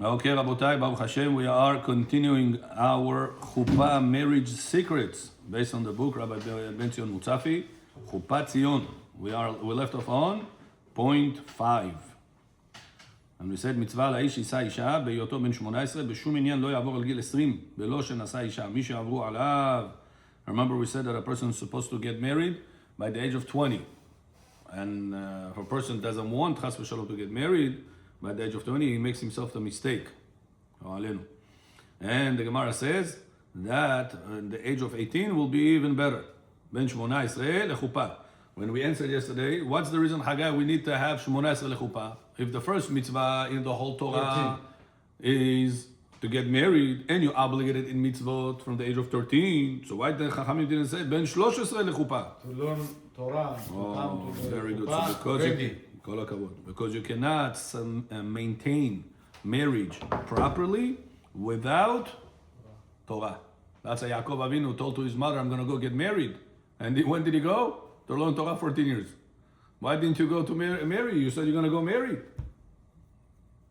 Okay, Rabotai, Baruch Hashem, we are continuing our chuppah marriage secrets based on the book Rabbi Ben Zion Mutzafi, Chuppah Zion. We left off on point 5. And we said, מצווה לאיש יישא אישה בהיותו בן 18, בשום עניין לא יעבור על גיל 20, בלא שנשא אישה. מי שעברו עליו. Remember we said that a person is supposed to get married by the age of 20. And if a person doesn't want chas v'shalom to get married, by the age of 20, he makes himself a mistake. And the Gemara says that the age of 18 will be even better. Ben 18 lechuppah. When we answered yesterday, what's the reason, Haggai, we need to have 18 lechuppah? If the first mitzvah in the whole Torah 13. is to get married, and you're obligated in mitzvot from the age of 13, so why the Chachamim didn't say Ben 13 lechuppah? To learn Torah. Oh, very good. So because you cannot maintain marriage properly without Torah. That's why Yaakov Avinu told to his mother, I'm going to go get married. And when did he go? To learn Torah 14 years. Why didn't you go to marry? You said you're going to go married.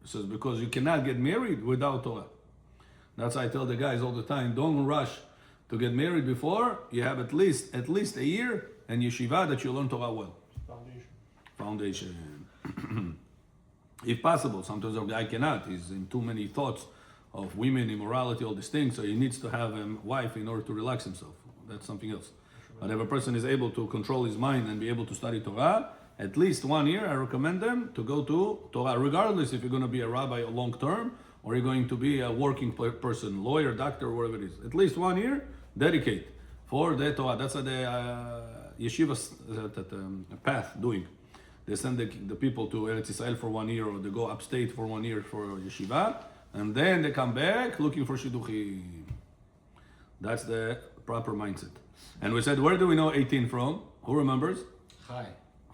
He says, because you cannot get married without Torah. That's why I tell the guys all the time, don't rush to get married before you have at least a year and yeshiva that you learn Torah well. Foundation. If possible, sometimes the guy cannot. He's in too many thoughts of women, immorality, all these things, so he needs to have a wife in order to relax himself. That's something else. But if a person is able to control his mind and be able to study Torah, at least 1 year, I recommend them to go to Torah, regardless if you're going to be a rabbi long term or you're going to be a working person, lawyer, doctor, whatever it is. At least 1 year, dedicate for the Torah. That's what the yeshiva path doing. They send the people to Eretz Yisrael for 1 year, or they go upstate for 1 year for yeshiva, and then they come back looking for shidduchim. That's the proper mindset. And we said, where do we know 18 from? Who remembers? Chai.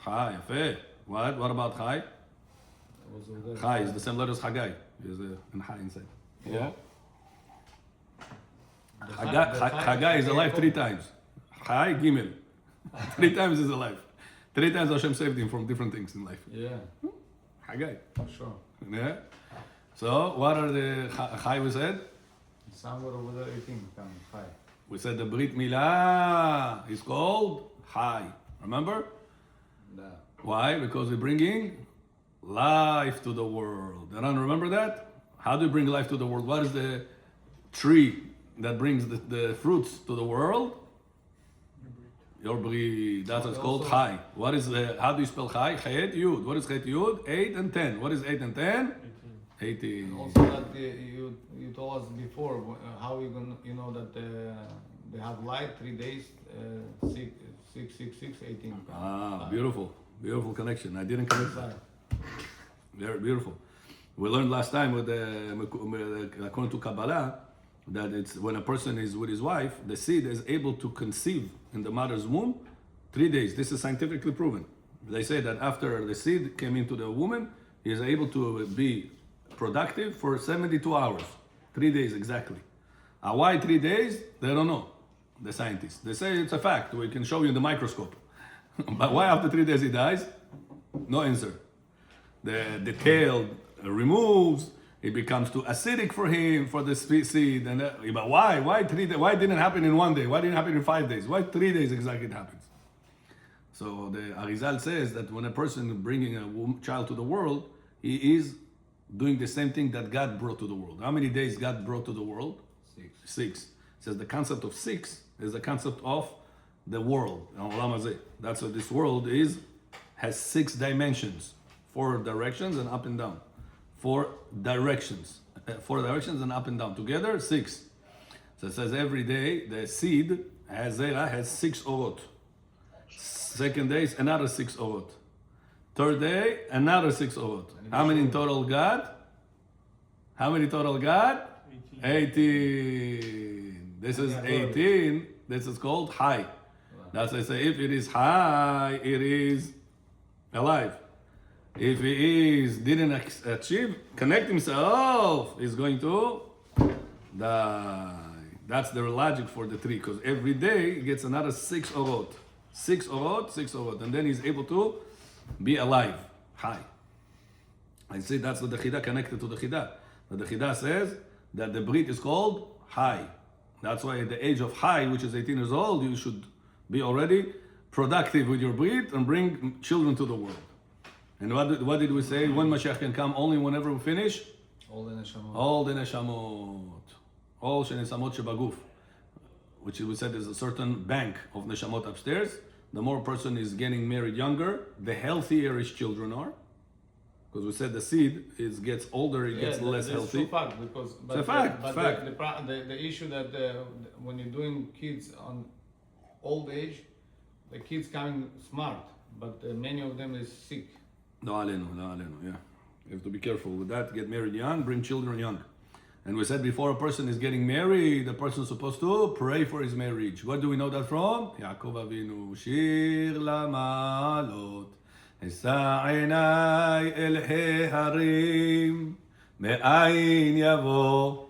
Chai, yafeh. What? What about Chai? Chai is the same letter as Haggai. There's an Chai inside. Yeah. Haggai is alive 3 times. Chai, Gimel. 3 times is alive. 3 times Hashem saved him from different things in life. Yeah. Haggai. Sure. Yeah. So, what are the Chai we said? Somewhere over there 18 come Chai. We said the Brit Milah is called Chai. Remember? Yeah. Why? Because we're bringing life to the world. Everyone remember that? How do you bring life to the world? What is the tree that brings the fruits to the world? Your Brit. That's what's called Chai. What is how do you spell Chai? Chet Yud. What is Chet Yud? 8 and 10. What is 8 and 10? 18. Also that you told us before how you gonna that they have light 3 days 6 18. Beautiful connection. I didn't connect that. Very beautiful. We learned last time with according to Kabbalah that it's when a person is with his wife, the seed is able to conceive in the mother's womb 3 days. This is scientifically proven. They say that after the seed came into the woman, he is able to be productive for 72 hours. 3 days exactly. Why 3 days? They don't know. The scientists. They say it's a fact. We can show you in the microscope. But why after 3 days he dies? No answer. The tail removes. It becomes too acidic for him, for the seed. And but why? Why 3 days? Why didn't it happen in 1 day? Why didn't it happen in 5 days? Why 3 days exactly it happens? So the Arizal says that when a person is bringing a child to the world, he is doing the same thing that God brought to the world. How many days God brought to the world? 6. It says the concept of 6 is the concept of the world. That's what this world has 6 dimensions, 4 directions and up and down. 4 directions. 4 directions and up and down. Together, 6. So it says every day the seed has 6 orot. Second day is another 6 orot. Third day, another 6 orot. How many in total God? How many total God? 18. This is 18. This is called high. That's why I say if it is high, it is alive. If he didn't achieve, connect himself, he's going to die. That's the logic for the 3, because every day he gets another 6 orot. 6 orot, 6 orot. And then he's able to be alive, high. I say that's the Chidah connected to the Chidah. But the Chidah says that the Brit is called high. That's why at the age of high, which is 18 years old, you should be already productive with your Brit and bring children to the world. And what did we say? When Mashiach can come? Only whenever we finish? All the neshamot. All the neshamot. All shenesamot shebaguf. Which we said is a certain bank of neshamot upstairs. The more a person is getting married younger, the healthier his children are. Because we said the seed gets older, it gets less healthy. It's a fact because It's a fact. The issue that when you're doing kids on old age, the kids coming smart, but many of them is sick. No alenu, yeah. You have to be careful with that. Get married young, bring children young. And we said before a person is getting married, the person is supposed to pray for his marriage. What do we know that from? Yaakov Avinu, Shir Lamalot. אשא עיניי אל ההרים, מאין יבוא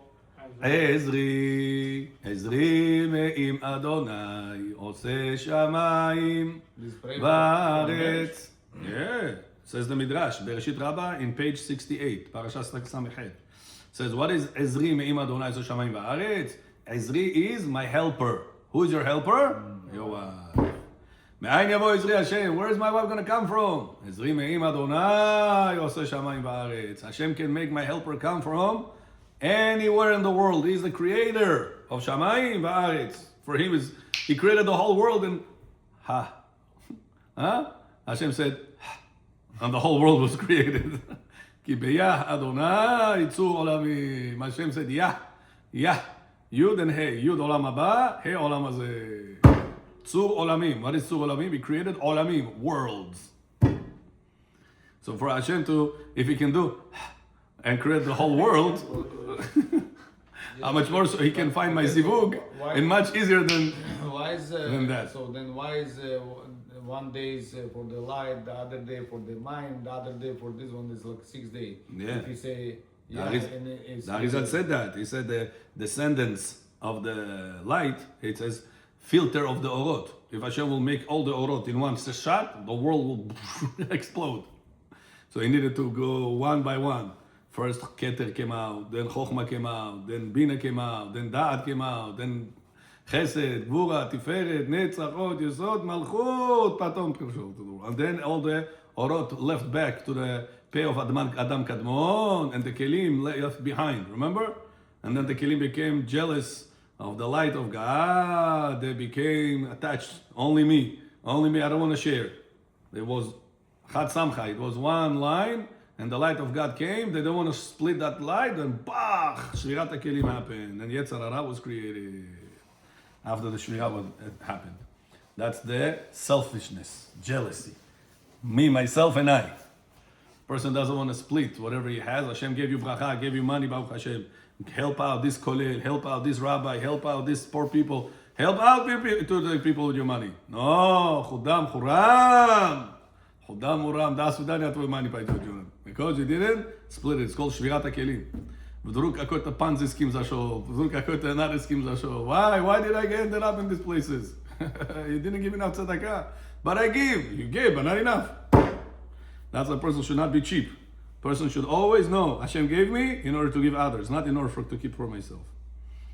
עזרי, עזרי מעם אדוני, עושה שמיים וארץ. Yeah, says the Midrash, Bereshit Rabbah in page 68, Parashat Samechet. Says, what is עזרי מעם אדוני, עושה שמיים וארץ? עזרי is my helper. Who is your helper? Your wife. מאין יבוא עזרי השם? Where is my wife going to come from? עזרי מעם אדוני עושה שמיים וארץ. Hashem can make my helper come from anywhere in the world. He's the creator of שמיים וארץ. For him, he created the whole world and Hashem said, and the whole world was created. כי ביח אדוני צור עולמים. Hashem said, יח, יוד and hey. יוד עולם הבא, hey עולם הזה. Tzur Olamim. What is Tzur Olamim? He created Olamim, worlds. So for Hashem if he can do and create the whole world, how much more so he can find my zivug and much easier than that. So then why is one day is for the light, the other day for the mind, the other day for this one is like 6 days? Yeah. If you say, the Arizal said that. He said the descendants of the light, it says, filter of the orot. If Hashem will make all the orot in one shot, the world will explode. So he needed to go one by one. First Keter came out, then Chochma came out, then Bina came out, then Da'at came out, then Chesed, Gvura, Tiferet, Netzach, Hod, Yesod, Malchut, Patom, and then all the orot left back to the pay of Adam Kadmon, and the Kelim left behind, remember? And then the Kelim became jealous of the light of God. They became attached. Only me, I don't want to share. It was Chad Samcha, it was one line, and the light of God came. They don't want to split that light, and bah, Shvirat HaKelim happened, and Yetzer Hara was created after the Shvirat happened. That's the selfishness, jealousy. Me, myself, and I. Person doesn't want to split whatever he has. Hashem gave you bracha, gave you money, Baruch Hashem. Help out this kollel, help out this rabbi, help out this poor people, help out to the people with your money. No, Chudam Churam. Chudam Churam, das Sudania твой money пойдет. Because you didn't split it. It's called Shvirat HaKelim. Вдруг какой-то панзи ским зашел, вдруг какой-то анары ским зашел. Why did I end up in these places? You didn't give enough tzedakah. But I give. You gave, but not enough. That's a person should not be cheap. Person should always know Hashem gave me in order to give others, not in order to keep for myself.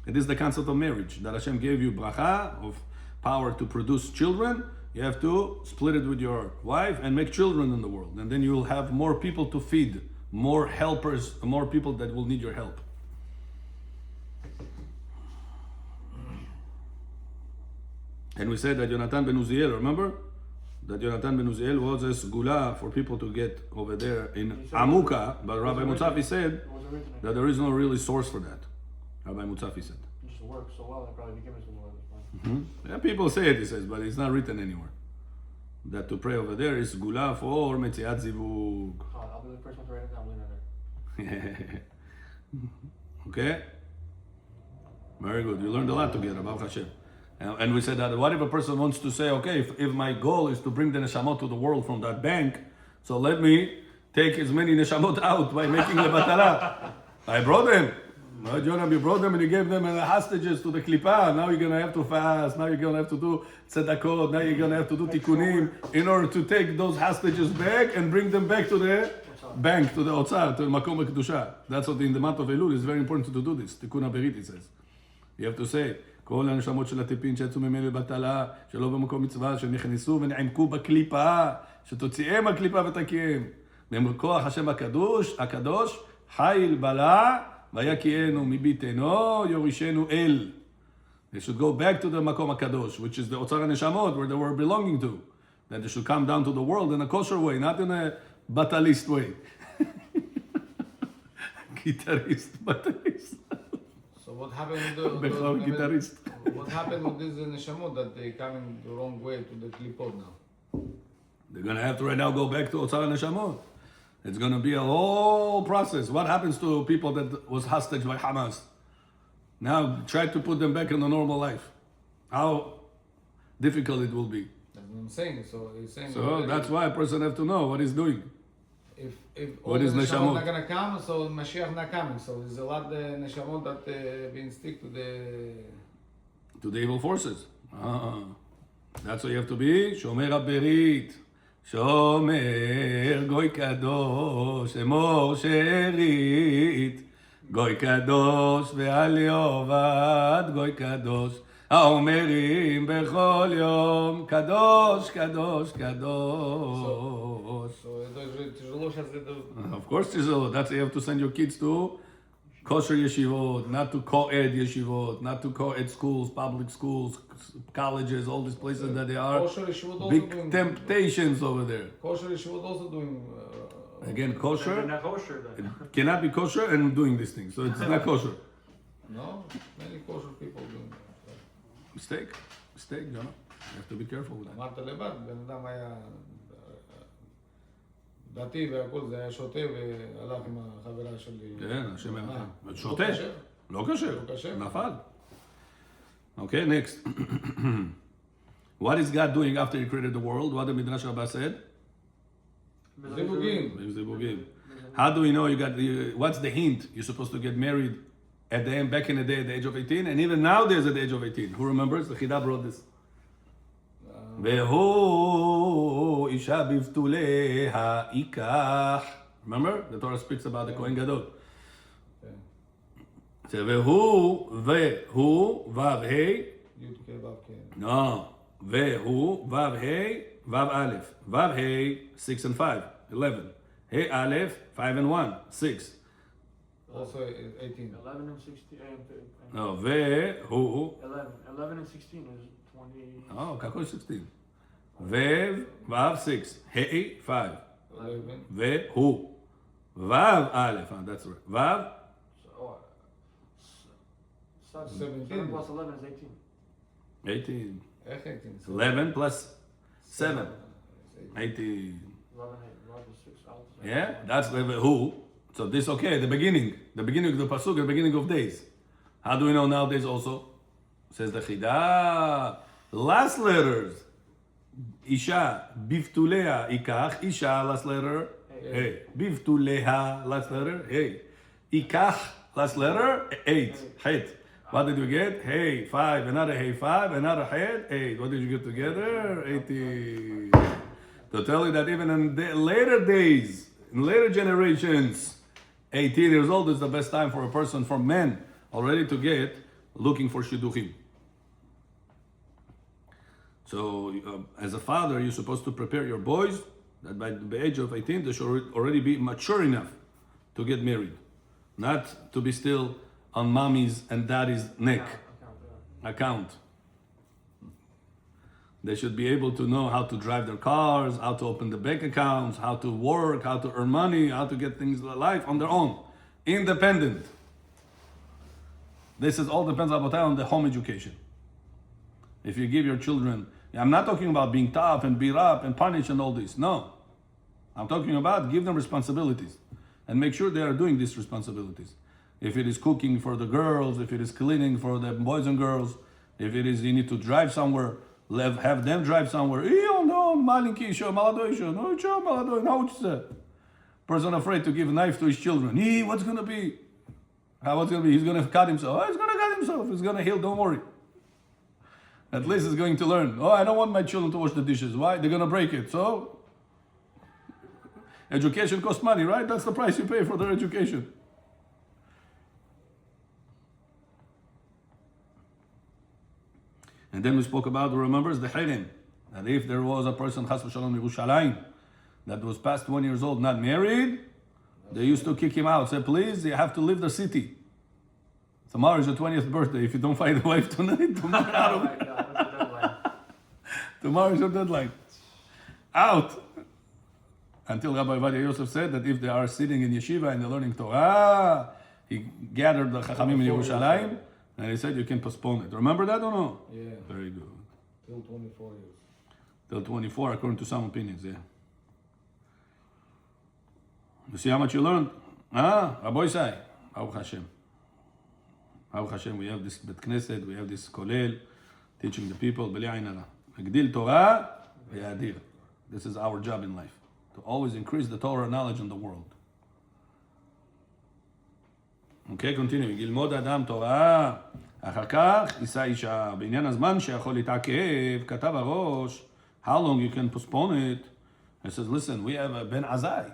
And this is the concept of marriage, that Hashem gave you bracha of power to produce children. You have to split it with your wife and make children in the world. And then you will have more people to feed, more helpers, more people that will need your help. And we said that Yonatan ben Uziel, remember? That Yonatan ben Uziel was a segula for people to get over there in Amuka, but Rabbi Mutzafi said that there is no really source for that. Rabbi Mutzafi said. It just works so well, they probably became a segula. Yeah, people say it, he says, but it's not written anywhere. That to pray over there is segula for Metziat Zivug. I'll be the first one to write it down, I'll leave it there. Okay? Very good. You learned a lot together, Baruch Hashem. And we said that what if a person wants to say, okay, if my goal is to bring the neshamot to the world from that bank, so let me take as many neshamot out by making the batala. I brought them. No, Jonah, you brought them and you gave them as hostages to the klipa. Now you're going to have to fast. Now you're going to have to do tzedakot. Now you're going to have to do tikkunim in order to take those hostages back and bring them back to the bank to the Otzar, to Makom HaKedusha. That's what in the month of Elul is very important to do this. Tikkun HaBerit, it says. You have to say, כל הנשמות של הטיפין שיצאו ממנו בטלה, שלא במקום מצווה, שנכנסו ונעמקו בקליפה, שתוציאם הקליפה ותקיעם. בכוח השם הקדוש, חיל בלה, ויקיינו מביתנו, יורישנו אל. They should go back to the Makom HaKadosh, which is the Otzar HaNeshamot, where they were belonging to. That they should come down to the world in a kosher way, not in a batalist way. Guitarist, batalist. So what happened with Bechor guitarist. what happened with these neshamot that they come in the wrong way to the klipot now? They're going to have to right now go back to Otzar HaNeshamot. It's going to be a whole process. What happens to people that was hostage by Hamas? Now try to put them back in a normal life. How difficult it will be. That's what I'm saying. So he's saying. So that's why a person have to know what he's doing. If all What the is neshamot neshamot? not gonna come, so Mashiach not coming. So there's a lot of neshamot that been stick to the. To the evil forces. That's what you have to be. Shomer HaBerit. Shomer Goy Kadosh. Emor Sherit. גוי קדוש ועל יאבד גוי קדוש האומרים בכל יום קדוש קדוש קדוש. So это тяжело сейчас это. Of course tizelo. That's why you have to send your kids to kosher yeshivot, not to co-ed yeshivot, not to co-ed schools, public schools, colleges, all these places that they are. Kosher yeshivot also Big doing. temptations over there. Kosher yeshivot also doing. Again, They're kosher not kosher then. cannot be kosher and doing these things. So it's not kosher. No, many kosher people doing that. Mistake, Jonah. You have to be careful with that. אמרת לבד, בן אדם היה דתי והכל, זה היה שותה והלך עם החברה שלי. כן, השם ירחם. שותה. כשר? לא כשר. לא כשר. נפל. Okay, next. What is God doing after He created the world? What the Midrash Rabbah said? זיווגים. How do we know what's the hint? You're supposed to get married at the end, back in the day, at the age of 18, and even nowadays at the age of 18. Who remembers? The Chida brought this. והוא אישה בבתוליה ייקח. Remember? The Torah speaks about the Kohen Gadol. So והוא, ו' ה', no, והוא, ו' ה', ו' א', ו' ה', 6 and 5, 11. ה' א', 5 and 1, 6. Also 18. 11 and 16. No, והוא, 11 and 16 is 20. oh, kako 16. ו' 6, ה' 5, 11. והוא, ו' א', that's right. ו' 7 plus 11 is 18. 18. איך 18? 11 plus 7, 18. 11 is 6. Yeah, that's the who. So this okay, the beginning of the pasuk, the beginning of days. How do we know nowadays also? Says the Chida. Last letters. Isha, bivtulea, ikach. Isha, last letter. Hey. Bivtuleha, last letter. Hey. Ikach, last letter. 8. Het. What did we get? Hey, 5. Another hey, 5. Another het. 8. What did you get together? 80. To tell you that even in the later days, in later generations, 18 years old is the best time for a person, for men, already to get looking for shidduchim. So, as a father, you're supposed to prepare your boys that by the age of 18, they should already be mature enough to get married, not to be still on mommy's and daddy's neck account. They should be able to know how to drive their cars, how to open the bank accounts, how to work, how to earn money, how to get things in life on their own, independent. This is all depends on the home education. If you give your children, I'm not talking about being tough and beat up and punish and all this. No, I'm talking about give them responsibilities and make sure they are doing these responsibilities. If it is cooking for the girls, if it is cleaning for the boys and girls, if it is you need to drive somewhere, have them drive somewhere. Person afraid to give a knife to his children. What's going to be? What's going to be? He's going to cut himself. He's going to cut himself. He's going to heal. Don't worry. At least he's going to learn. I don't want my children to wash the dishes. Why? They're going to break it. So Education costs money, right? That's the price you pay for their education. And then we spoke about, remembers the Hirim, that if there was a person, Chas v'Shalom Yerushalayim, that was past 20 years old, not married, they used to kick him out. Say, please, you have to leave the city. Tomorrow is your 20th birthday. If you don't find a wife tonight, tomorrow out Oh of my God, that's a deadline. Tomorrow is your deadline. Out. Until Rabbi Ovadia Yosef said that if they are sitting in yeshiva and they're learning Torah, he gathered the Chachamim in Yerushalayim, and he said you can postpone it. Remember that or no? Yeah. Very good. Till 24 years. Till 24, according to some opinions, yeah. You see how much you learned? Rabbi Isai. Baruch Hashem. Baruch Hashem, we have this Bet Knesset, we have this Kolel, teaching the people, B'li Ayin Hara. Agdil Torah, v'yadir. This is our job in life, to always increase the Torah knowledge in the world. Okay, continue. גלמוד אדם תורה, אחר כך יישא אישה. בעניין הזמן שיכול להתעכב, כתב הראש, how long you can postpone it. He says, listen, we have a Ben Azai.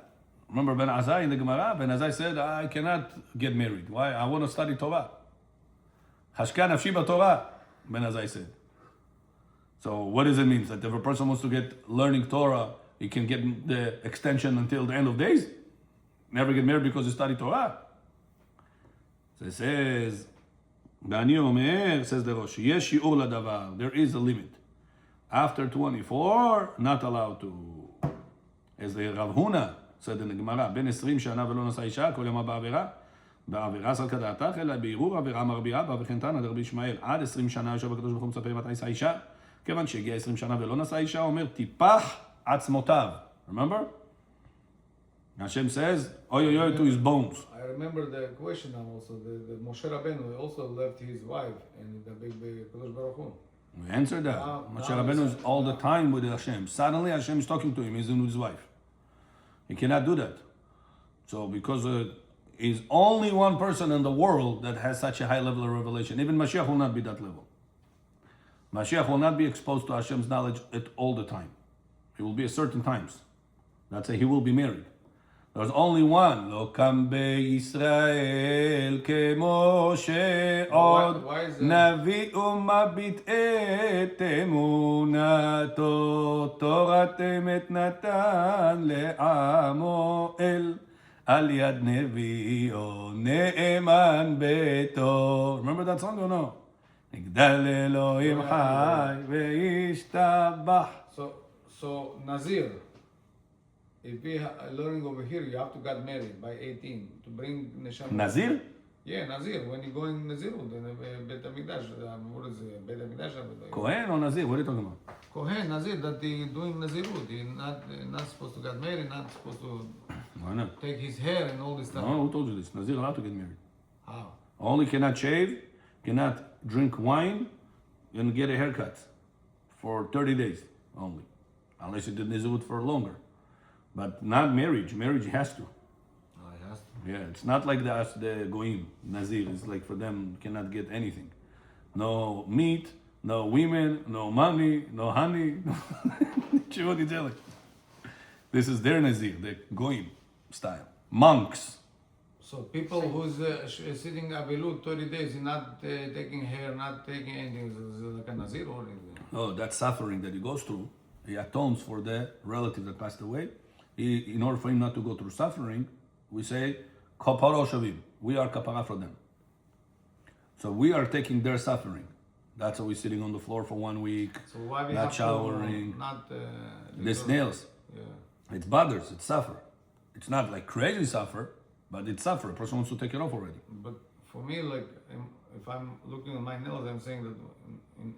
Remember Ben Azai in the Gemara? Ben Azai said, I cannot get married. Why? I want to study Torah. Hashka nafshi b'Torah, Ben Azai said. So what does it mean? That if a person wants to get learning Torah, he can get the extension until the end of days? Never get married because he studied Torah? So it says, ואני אומר, says the Rosh, יש שיעור לדבר, there is a limit. After 24, not allowed to. As the Rav Huna said in the Gemara, בין 20 שנה ולא נשא אישה, כל ימה בעבירה, בעבירה סל כדעתך, אלא בערעור עבירה מרביעה, בה וכן תנא דרבי ישמעאל, עד 20 שנה יושב הקדוש ברוך הוא מצפה מתי יישא אישה, כיוון שהגיע 20 שנה ולא נשא אישה, אומר, טיפח עצמותיו. Remember? Hashem says, oy oy oy to his bones. I remember the question now also. The Moshe Rabbeinu also left his wife and the big Kadosh Baruch Hu. We answered that. Moshe Rabbeinu is all the time with Hashem. Suddenly Hashem is talking to him, he's in with his wife. He cannot do that. So because he's only one person in the world that has such a high level of revelation. Even Mashiach will not be that level. Mashiach will not be exposed to Hashem's knowledge at all the time. He will be at certain times. That's why he will be married. There's only one. לא קם בישראל כמו שעוד נביא ומביט את אמונתו תורת אמת נתן לעמו אל על יד נביאו נאמן ביתו. Remember that song or no? יגדל אלוהים חי וישתבח. So Nazir, if we are learning over here, you have to get married by 18 to bring neshama. Nazir? Yeah, Nazir. When you go in Nazirut, in Bet Hamikdash, what is it? Bet Hamikdash. Kohen or Nazir? What are you talking about? Kohen, Nazir, that he doing Nazirut. He not supposed to get married, not supposed to Why not? take his hair and all this stuff. No, who told you this? Nazir allowed to get married. How? Only cannot shave, cannot drink wine, and get a haircut for 30 days only. Unless you did Nazirut for longer. But not marriage. Marriage has to. Oh, he has to. Yeah, it's not like the Goyim, Nazir. It's like for them, cannot get anything. No meat, no women, no money, no honey. This is their Nazir, the Goyim style. Monks. So people who's sitting avilut 30 days, not taking hair, not taking anything, is like a Nazir or anything? Oh, that suffering that he goes through, he atones for the relative that passed away. In order for him not to go through suffering, we say, Kapara Shavim. We are kapara for them. So we are taking their suffering. That's why we're sitting on the floor for 1 week, So why we not have showering. to not This nails. Yeah. It bothers, it suffer. It's not like crazy suffer, but it suffer. A person wants to take it off already. But for me, like if I'm looking at my nails, I'm saying that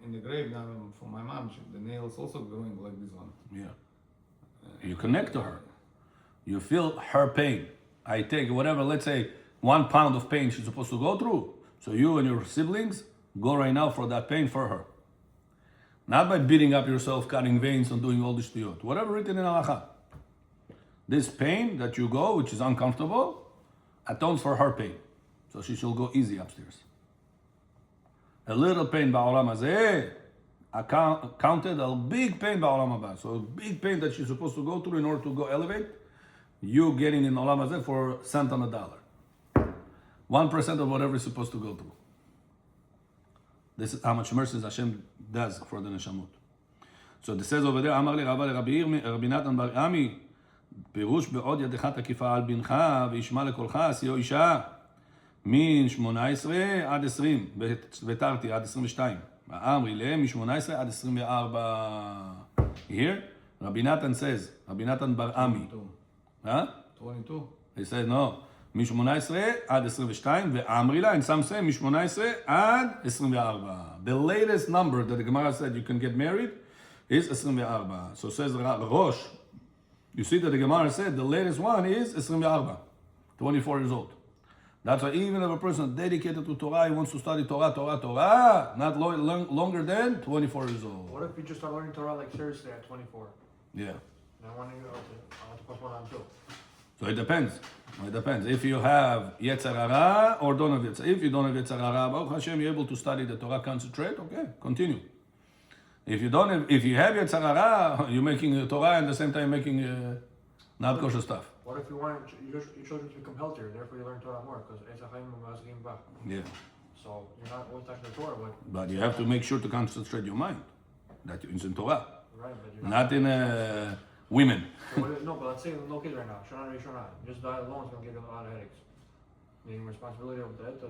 in the grave now for my mom, the nails also growing like this one. Yeah. You connect to her. You feel her pain. I take whatever, let's say 1 pound of pain she's supposed to go through. So you and your siblings go right now for that pain for her. Not by beating up yourself, cutting veins, and doing all this to you. Whatever written in Halacha. This pain that you go, which is uncomfortable, atones for her pain. So she shall go easy upstairs. A little pain ba'olam hazeh, counted a big pain ba'olam haba. So a big pain that she's supposed to go through in order to go elevate, you getting in Olam Hazeh for cent on a dollar. 1% of whatever is supposed to go through. This is how much mercy Hashem does for the neshamot. So it says over there, אמר לי רבא לרבי נתן בר עמי, פירוש בעוד ידך תקיפה על בנך וישמע לקולך, עשיו אישה, מן 18 עד 20, ותרתי עד 22. אמרי להם מ-18 עד 24. Here, Rabbi Natan says, Rabbi Natan bar Ami. 22. He says, no, מ-18 עד 22, ואמרי לה, and some say, מ-18 עד 24. The latest number that the Gemara said you can get married is 24. So says Rosh, you see that the Gemara said the latest one is 24, 24 years old. That's why even if a person dedicated to Torah, he wants to study Torah, not longer than 24 years old. What if you just start learning Torah like seriously at 24? Yeah. And I want to put one on too. So it depends. It depends. If you have Yetzer Hara or don't have Yetzer. If you don't have Yetzer Hara, Baruch Hashem, you're able to study the Torah, concentrate, okay, continue. If you don't have, if you have Yetzer Hara, you're making Torah and at the same time making not kosher stuff. What if you want your children to become healthier, therefore you learn Torah more, because it's a chaim mazgim bach. Yeah. So you're not always touching the Torah, But you have to make sure to concentrate your mind that it's in Torah, right? But you're not in women. So no, but let's say no kids right now. Shana, just that alone is gonna give you a lot of headaches. Meaning responsibility of that,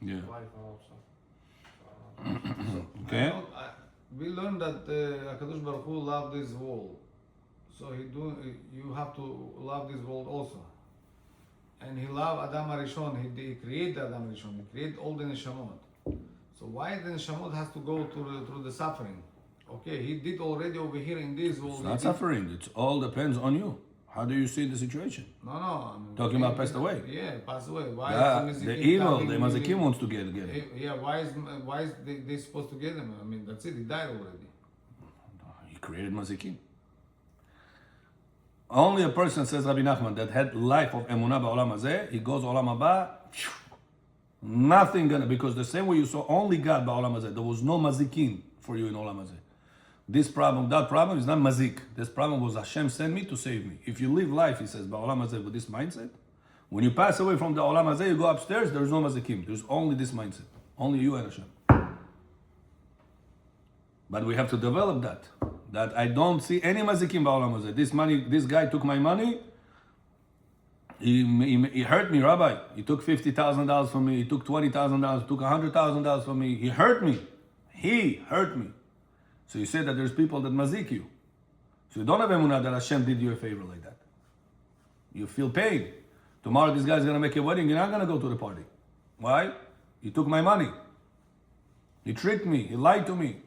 Yeah. life and all stuff. Okay. We learned that Hakadosh Baruch Hu loved this world, so you have to love this world also. And he loved Adam Arishon. He created Adam Arishon. He created all the neshamot. So why the neshamot has to go through the suffering? Okay, he did already over here in this world. It's not suffering. It all depends on you. How do you see the situation? No. I mean, Talking about passed away. Yeah, passed away. Why is The evil, the Mazikim wants to get it. Yeah, why is they supposed to get him? I mean, that's it. He died already. He created Mazikim. Only a person, says Rabbi Nachman, that had life of Emunah ba'olam hazeh, he goes olam haba, nothing gonna, because the same way you saw only God ba'olam hazeh, there was no Mazikim for you in olam hazeh. This problem, that problem is not mazik. This problem was Hashem sent me to save me. If you live life, he says, ba'olam hazeh, with this mindset, when you pass away from the olam hazeh, you go upstairs, there is no mazikim. There's only this mindset. Only you and Hashem. But we have to develop that. That I don't see any mazikim ba'olam hazeh. This money, this guy took my money. He hurt me, Rabbi. He took $50,000 from me. He took $20,000. Took $100,000 from me. He hurt me. He hurt me. So you say that there's people that mazik you. So you don't have emunah that Hashem did you a favor like that. You feel pain. Tomorrow this guy's going to make a wedding. You're not going to go to the party. Why? He took my money. He tricked me. He lied to me.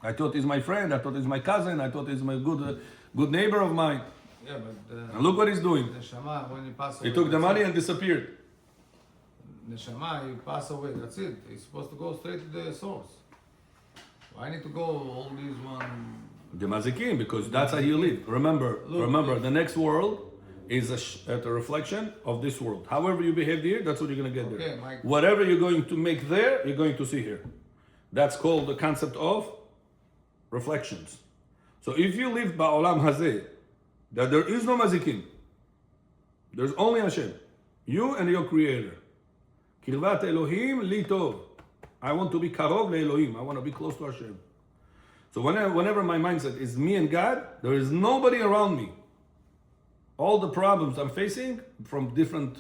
I thought he's my friend. I thought he's my cousin. I thought he's my good neighbor of mine. Yeah, but And look what he's doing. Neshama, when he passed away, He took the that's money it. and disappeared. Neshama, he passed away. That's it. He's supposed to go straight to the source. Why need to go all these one? The mazikim, because that's how you live. Remember, the next world is a reflection of this world. However you behave here, that's what you're going to get there. Mike. Whatever you're going to make there, you're going to see here. That's called the concept of reflections. So if you live ba'olam hazeh, that there is no mazikim, there's only Hashem, you and your Creator. Kirvat Elohim li tov. I want to be karov le'Elohim. I want to be close to Hashem. So whenever my mindset is me and God, there is nobody around me. All the problems I'm facing from different